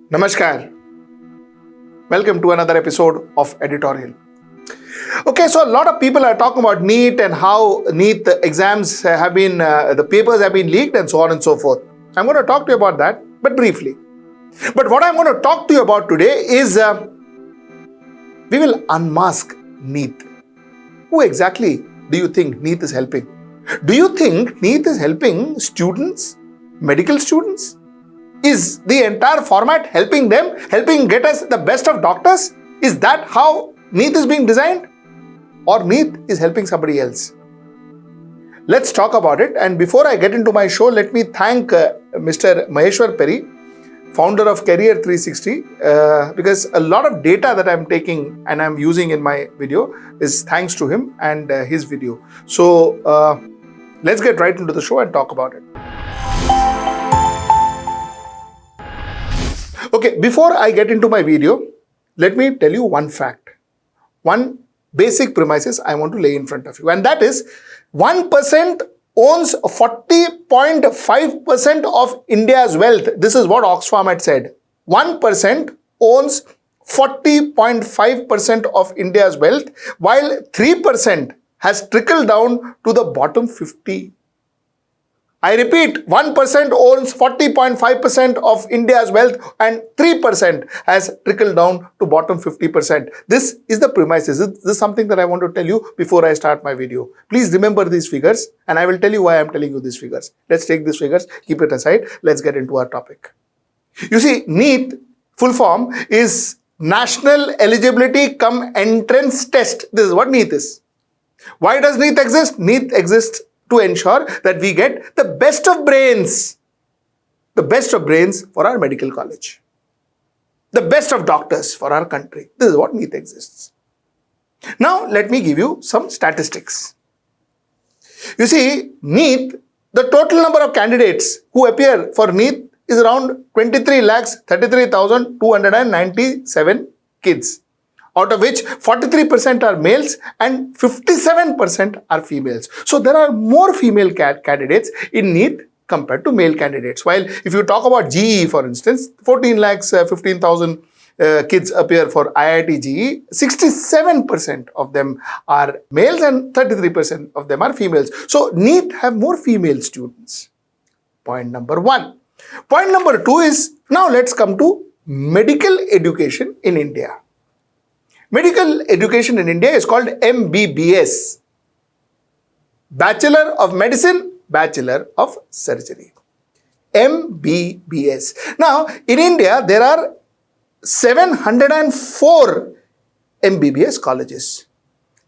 Namaskar. Welcome to another episode of Editorial. Okay, so a lot of people are talking about NEET and how NEET exams have been, the papers have been leaked and so on and so forth. I'm going to talk to you about that, but briefly. But what I'm going to talk to you about today is we will unmask NEET. Who exactly do you think NEET is helping? Do you think NEET is helping students, medical students? Is the entire format helping them, helping get us the best of doctors? Is that how NEET is being designed? Or NEET is helping somebody else? Let's talk about it. And before I get into my show, let me thank Mr. Maheshwar Perry, founder of Career 360, because a lot of data that I'm taking and I'm using in my video is thanks to him and his video. So let's get right into the show and talk about it. Okay, before I get into my video, let me tell you one fact. One basic premises I want to lay in front of you. And that is 1% owns 40.5% of India's wealth. This is what Oxfam had said. 1% owns 40.5% of India's wealth, while 3% has trickled down to the bottom 50. I repeat, 1% owns 40.5% of India's wealth and 3% has trickled down to bottom 50%. This is the premises. This is something that I want to tell you before I start my video. Please remember these figures and I will tell you why I am telling you these figures. Let's take these figures, keep it aside. Let's get into our topic. You see, NEET, full form, is National Eligibility Cum Entrance Test. This is what NEET is. Why does NEET exist? NEET exists to ensure that we get the best of brains for our medical college, the best of doctors for our country. This is what NEET exists. Now, let me give you some statistics. You see, NEET, the total number of candidates who appear for NEET is around 23,33,297 kids, out of which 43% are males and 57% are females. So there are more female candidates in NEET compared to male candidates. While if you talk about GE, for instance, 14,15,000 kids appear for IIT GE, 67% of them are males and 33% of them are females. So NEET have more female students. Point number one. Point number two is, now let's come to medical education in India. Medical education in India is called MBBS. Bachelor of Medicine, Bachelor of Surgery. MBBS. Now, in India, there are 704 MBBS colleges.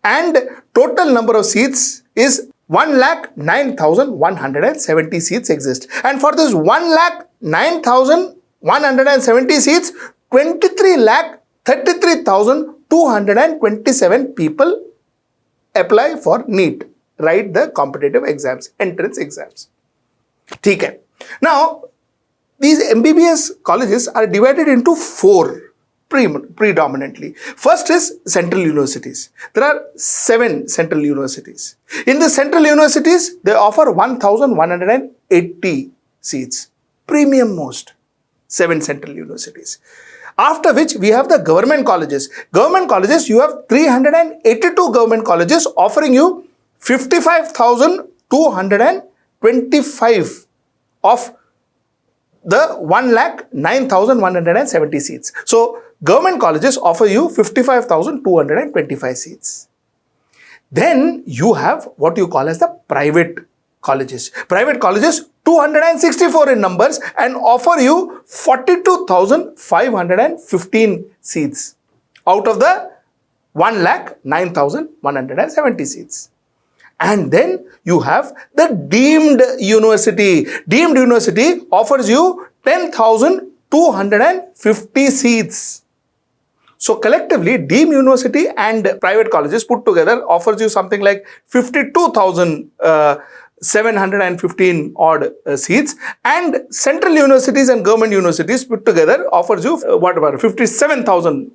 And total number of seats is 1,09,170 seats exist. And for this 1,09,170 seats, 23,33,227 people apply for NEET, write the competitive exams, entrance exams. Okay. Now, these MBBS colleges are divided into four predominantly. First is central universities. There are 7 central universities. In the central universities, they offer 1,180 seats. Premium most. 7 central universities. After which we have the government colleges. Government colleges, you have 382 government colleges offering you 55,225 of the 1,09,170 seats. So government colleges offer you 55,225 seats. Then you have what you call as the private colleges. Private colleges, 264 in numbers and offer you 42,515 seats out of the 1,09,170 seats. And then you have the deemed university. Deemed university offers you 10,250 seats. So collectively, deemed university and private colleges put together offers you something like 52,715 odd seats, and central universities and government universities put together offers you 57,000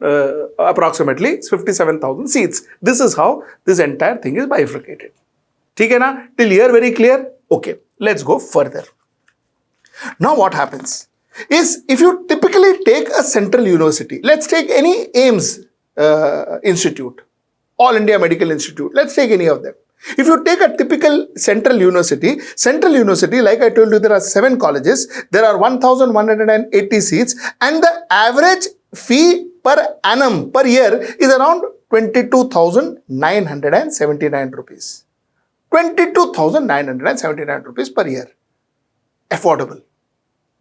approximately 57,000 seats. This is how this entire thing is bifurcated. Okay, na? Till here very clear? Okay, let's go further. Now what happens? is if you typically take a central university, let's take any AIMS institute, All India Medical Institute, let's take any of them. If you take a typical central university, like I told you, there are 7 colleges, there are 1,180 seats, and the average fee per annum per year is around 22,979 rupees. 22,979 rupees per year. Affordable.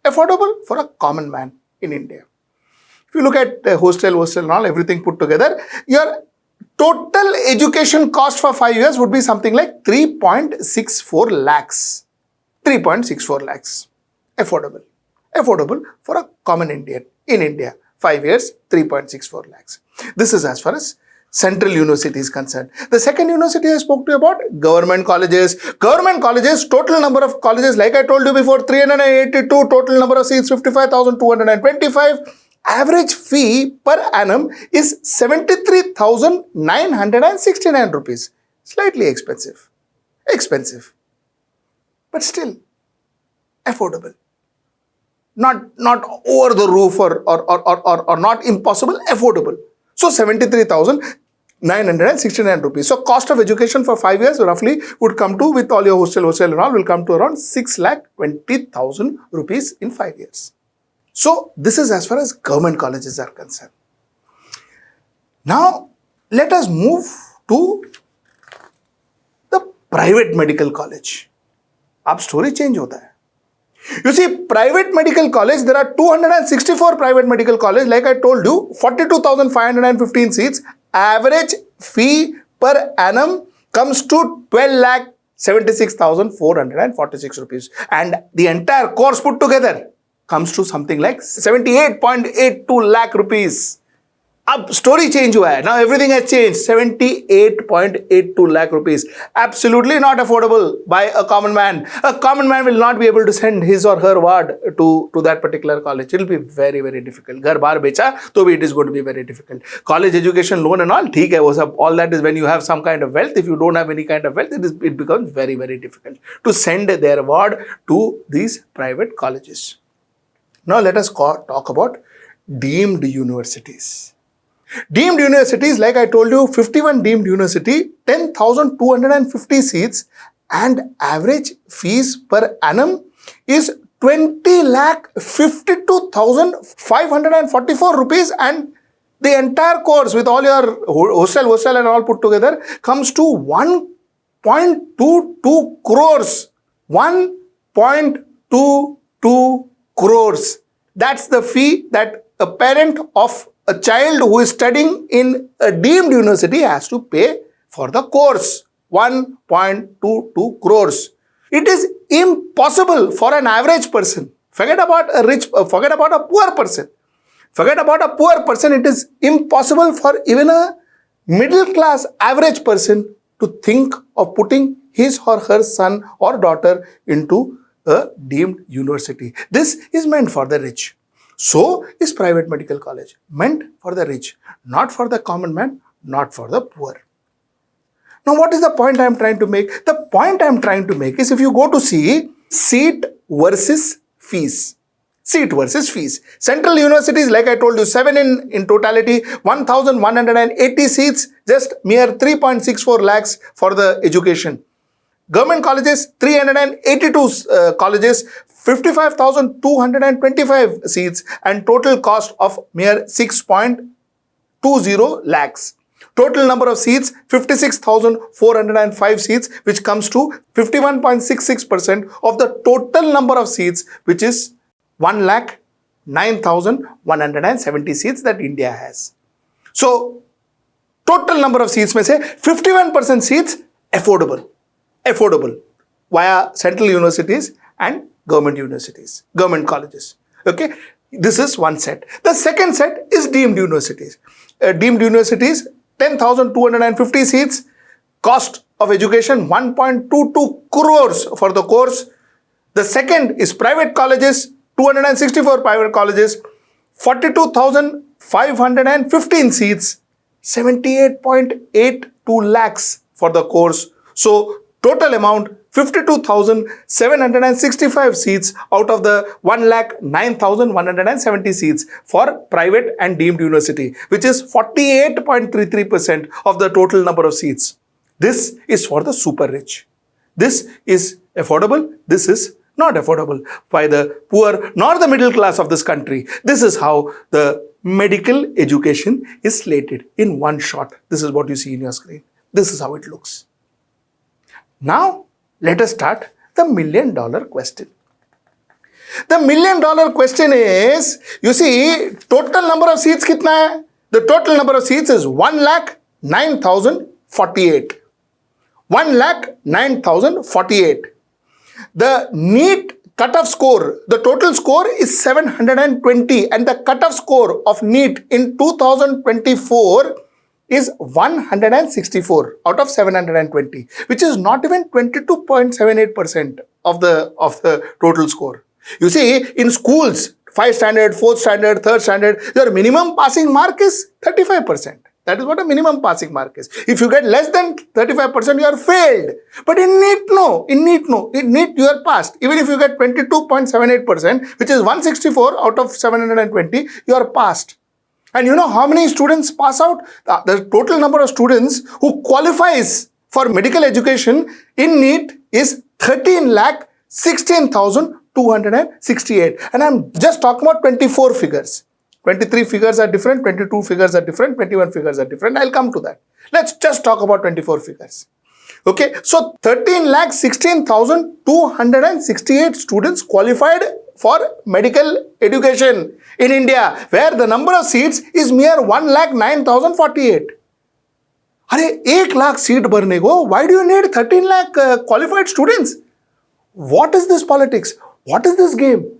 Affordable for a common man in India. If you look at hostel and all, everything put together, your total education cost for 5 years would be something like 3.64 lakhs. 3.64 lakhs. Affordable. Affordable for a common Indian in India. 5 years, 3.64 lakhs. This is as far as central university is concerned. The second university I spoke to you about, government colleges. Government colleges, total number of colleges, like I told you before, 382, total number of seats, 55,225. Average fee per annum is 73,969 rupees. Slightly expensive. Expensive. But still, affordable. Not over the roof or not impossible, affordable. So 73,969 rupees. So cost of education for 5 years roughly would come to, with all your hostel and all, will come to around 6,20,000 rupees in 5 years. So this is as far as government colleges are concerned. Now let us move to the private medical college. Ab story change hota hai. You see, private medical college, there are 264 private medical college, like I told you, 42,515 seats. Average fee per annum comes to 12,76,446 rupees. And the entire course put together comes to something like 78.82 lakh rupees. Ab story change hua hai. Now everything has changed. 78.82 lakh rupees. Absolutely not affordable by a common man. A common man will not be able to send his or her ward to that particular college. It will be very, very difficult. Ghar baar becha, to it is going to be very difficult. College education loan and all, theek hai, wo sab, all that is when you have some kind of wealth. If you don't have any kind of wealth, it becomes very, very difficult to send their ward to these private colleges. Now let us talk about deemed universities. Deemed universities, like I told you, 51 deemed university, 10,250 seats, and average fees per annum is 20,52,544 rupees, and the entire course with all your hostel and all put together comes to 1.22 crores. 1.22 crores. That's the fee that a parent of a child who is studying in a deemed university has to pay for the course. 1.22 crores. It is impossible for an average person. Forget about a poor person. Forget about a poor person. It is impossible for even a middle class average person to think of putting his or her son or daughter into a deemed university. This is meant for the rich. So is private medical college, meant for the rich, not for the common man, not for the poor. Now what is the point I am trying to make? The point I am trying to make is, if you go to see seat versus fees. Seat versus fees. Central universities, like I told you, 7 in totality, 1,180 seats, just mere 3.64 lakhs for the education. Government colleges, 382 colleges, 55,225 seats, and total cost of mere 6.20 lakhs. Total number of seats, 56,405 seats, which comes to 51.66% of the total number of seats, which is 1,09,170 seats that India has. So, total number of seats mein se 51% seats affordable via central universities and government universities, government colleges. Okay, this is one set. The second set is deemed universities. Deemed universities, 10,250 seats, cost of education 1.22 crores for the course. The second is private colleges, 264 private colleges, 42,515 seats, 78.82 lakhs for the course. So Total amount 52,765 seats out of the 1,09,170 seats for private and deemed university, which is 48.33% of the total number of seats. This is for the super rich. This is affordable. This is not affordable by the poor nor the middle class of this country. This is how the medical education is slated in one shot. This is what you see in your screen. This is how it looks. Now, let us start the $1 million question. The $1 million question is, you see, total number of seats kitna hai? The total number of seats is 1,09,048. 1,09,048. The NEET cutoff score, the total score is 720, and the cutoff score of NEET in 2024 is 164 out of 720, which is not even 22.78% of the total score. You see, in schools, 5th standard, 4th standard, 3rd standard, your minimum passing mark is 35%. That is what a minimum passing mark is. If you get less than 35%, you are failed. But in NEET, no. In NEET, you are passed. Even if you get 22.78%, which is 164 out of 720, you are passed. And you know how many students pass out? The total number of students who qualifies for medical education in NEET is 13,16,268. And I'm just talking about 24 figures. 23 figures are different, 22 figures are different, 21 figures are different. I'll come to that. Let's just talk about 24 figures. Okay, so 13,16,268 students qualified for medical education in India, where the number of seats is mere 1,09,048. Arey, 1 lakh seat bharne ko, why do you need 13 lakh qualified students? What is this politics? What is this game?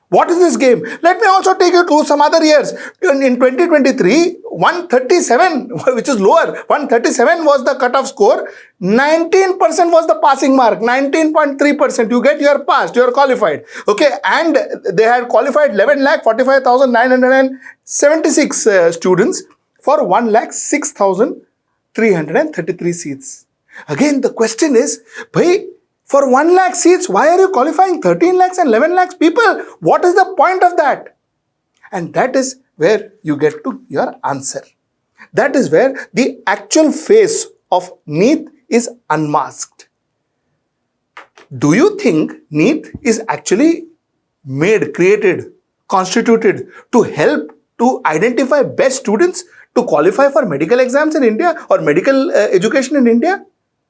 What is this game? Let me also take you to some other years. In 2023, 137, which is lower, 137 was the cutoff score. 19% was the passing mark. 19.3%. You get, you are passed, you are qualified. Okay, and they had qualified 11,45,976 students for 1,06,333 seats. Again, the question is, bhai, for 1 lakh seats, why are you qualifying 13 lakhs and 11 lakhs people? What is the point of that? And that is where you get to your answer. That is where the actual face of NEET is unmasked. Do you think NEET is actually made, created, constituted to help to identify best students to qualify for medical exams in India or medical education in India?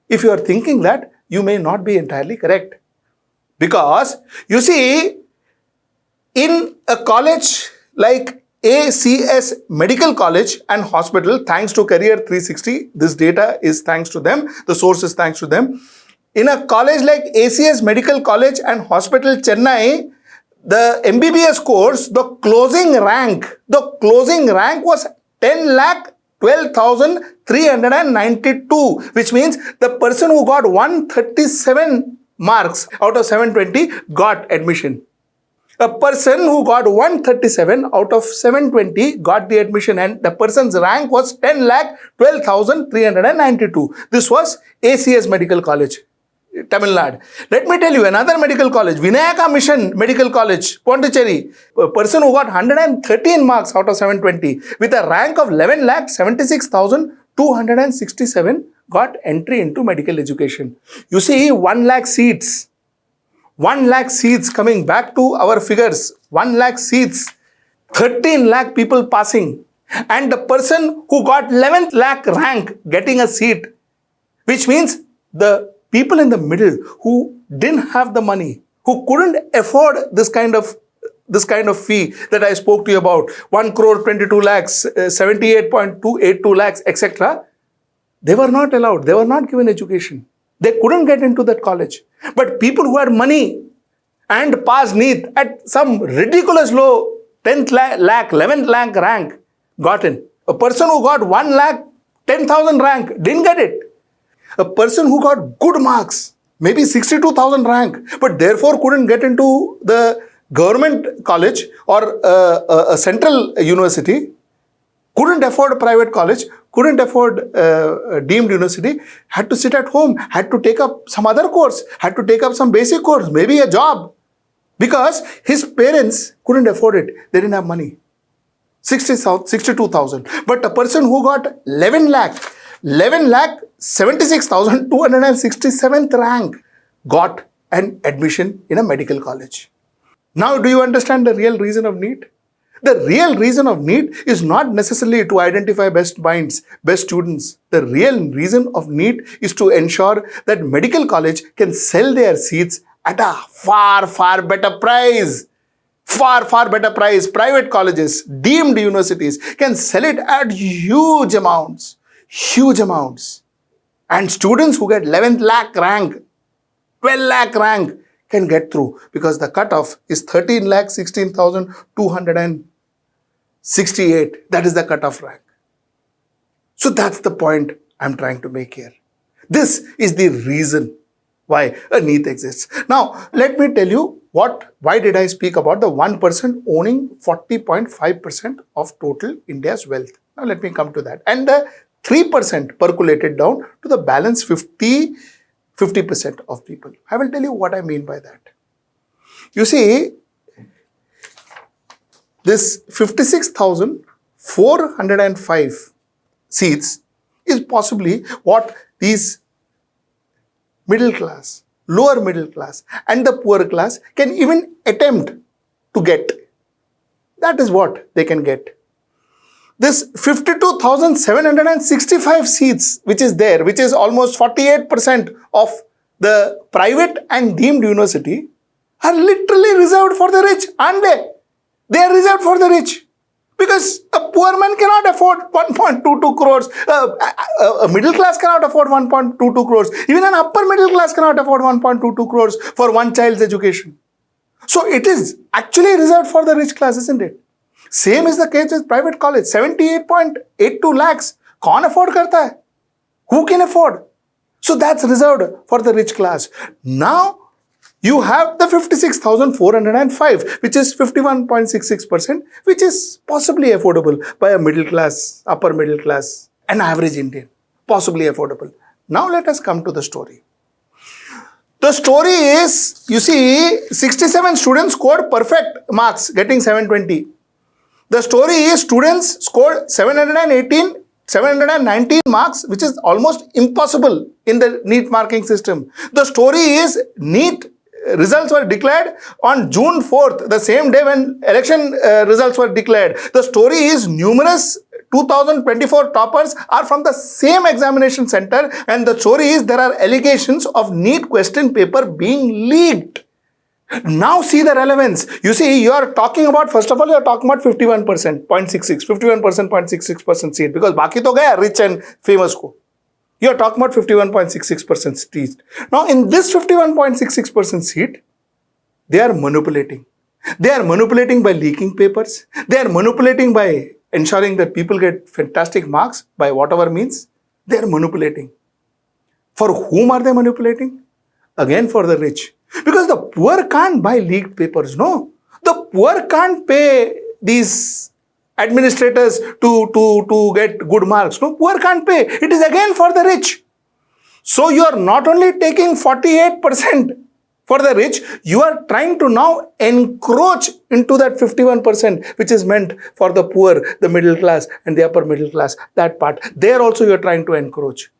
If you are thinking that, you may not be entirely correct. Because, you see, in a college like ACS Medical College and Hospital, thanks to Career 360, this data is thanks to them, the source is thanks to them. In a college like ACS Medical College and Hospital, Chennai, the MBBS course, the closing rank was 10,12,392, which means the person who got 137 marks out of 720 got admission. A person who got 137 out of 720 got the admission, and the person's rank was 10,12,392. This was ACS Medical College, Tamil Nadu. Let me tell you another medical college, Vinayaka Mission Medical College, Pondicherry. A person who got 113 marks out of 720 with a rank of 11,76,267 got entry into medical education. You see, 1 lakh seats. 1 lakh seats, coming back to our figures, 1 lakh seats, 13 lakh people passing, and the person who got 11th lakh rank getting a seat, which means the people in the middle who didn't have the money, who couldn't afford this kind of fee that I spoke to you about, 1 crore 22 lakhs, 78.282 lakhs, etc. They were not allowed. They were not given education. They couldn't get into that college. But people who had money and passed NEET at some ridiculous low 10th lakh, 11th lakh rank got in. A person who got 1 lakh 10,000 rank didn't get it. A person who got good marks, maybe 62,000 rank, but therefore couldn't get into the government college or a central university, couldn't afford a private college, couldn't afford a deemed university, had to sit at home, had to take up some other course, had to take up some basic course, maybe a job, because his parents couldn't afford it. They didn't have money. 62,000. But a person who got 11 lakh 76,267th rank got an admission in a medical college. Now, do you understand the real reason of NEET? The real reason of NEET is not necessarily to identify best minds, best students. The real reason of NEET is to ensure that medical college can sell their seats at a far, far better price. Far, far better price. Private colleges, deemed universities can sell it at huge amounts. Huge amounts. And students who get 11th lakh rank, 12 lakh rank can get through, because the cutoff is 13,16,268. That is the cutoff rank. So that's the point I'm trying to make here. This is the reason why a NEET exists. Now, let me tell you why did I speak about the 1% owning 40.5% of total India's wealth. Now, let me come to that. And the 3% percolated down to the balance 50% of people. I will tell you what I mean by that. You see, this 56,405 seats is possibly what these middle class, lower middle class and the poor class can even attempt to get. That is what they can get. This 52,765 seats which is there, which is almost 48% of the private and deemed university, are literally reserved for the rich, aren't they? They are reserved for the rich. Because a poor man cannot afford 1.22 crores. A middle class cannot afford 1.22 crores. Even an upper middle class cannot afford 1.22 crores for one child's education. So it is actually reserved for the rich class, isn't it? Same is the case with private college. 78.82 lakhs. Kaun afford karta hai? Who can afford? So that's reserved for the rich class. Now, you have the 56,405, which is 51.66%, which is possibly affordable by a middle class, upper middle class, an average Indian. Possibly affordable. Now let us come to the story. The story is, you see, 67 students scored perfect marks, getting 720. The story is students scored 719 marks, which is almost impossible in the NEET marking system. The story is NEET results were declared on June 4th, the same day when election results were declared. The story is numerous 2024 toppers are from the same examination center, and the story is there are allegations of NEET question paper being leaked. Now see the relevance. You see, you are talking about, first of all, you are talking about 51%, seat, because baki to gaya rich and famous ko. You are talking about 51.66% seat. Now, in this 51.66% seat, they are manipulating. They are manipulating by leaking papers. They are manipulating by ensuring that people get fantastic marks by whatever means. They are manipulating. For whom are they manipulating? Again, for the rich. Because the poor can't buy leaked papers, no. The poor can't pay these administrators to get good marks. No, poor can't pay. It is again for the rich. So you are not only taking 48% for the rich, you are trying to now encroach into that 51%, which is meant for the poor, the middle class and the upper middle class, that part. There also you are trying to encroach.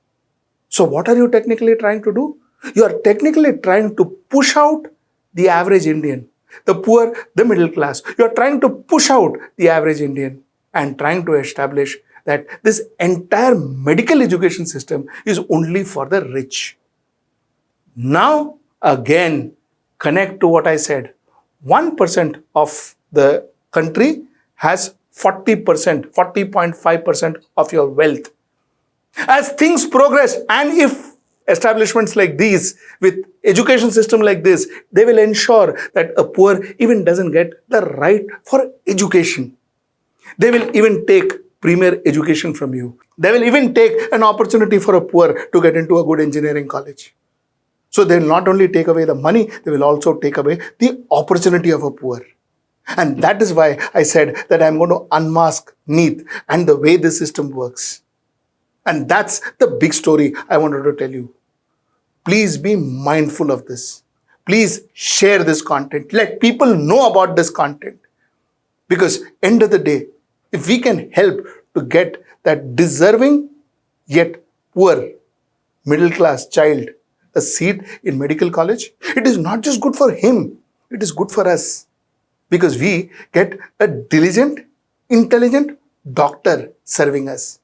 So what are you technically trying to do? You are technically trying to push out the average Indian, the poor, the middle class. You are trying to push out the average Indian and trying to establish that this entire medical education system is only for the rich. Now, again, connect to what I said. 1% of the country has 40%, 40.5% of your wealth. As things progress, and if establishments like these, with education system like this, they will ensure that a poor even doesn't get the right for education. They will even take premier education from you. They will even take an opportunity for a poor to get into a good engineering college. So they will not only take away the money, they will also take away the opportunity of a poor. And that is why I said that I'm going to unmask NEET and the way the system works. And that's the big story I wanted to tell you. Please be mindful of this. Please share this content. Let people know about this content. Because end of the day, if we can help to get that deserving yet poor middle class child a seat in medical college, it is not just good for him, it is good for us. Because we get a diligent, intelligent doctor serving us.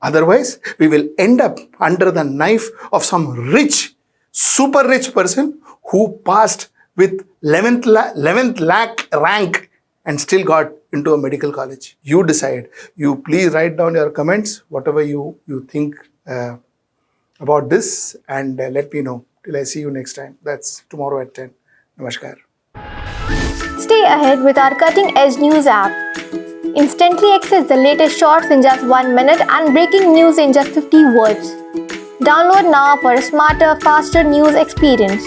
Otherwise, we will end up under the knife of some rich, super rich person who passed with 11th lakh rank and still got into a medical college. You decide. You please write down your comments, whatever you think about this, and let me know. Till I see you next time. That's tomorrow at 10. Namaskar. Stay ahead with our cutting-edge news app. Instantly access the latest shorts in just 1 minute and breaking news in just 50 words. Download now for a smarter, faster news experience.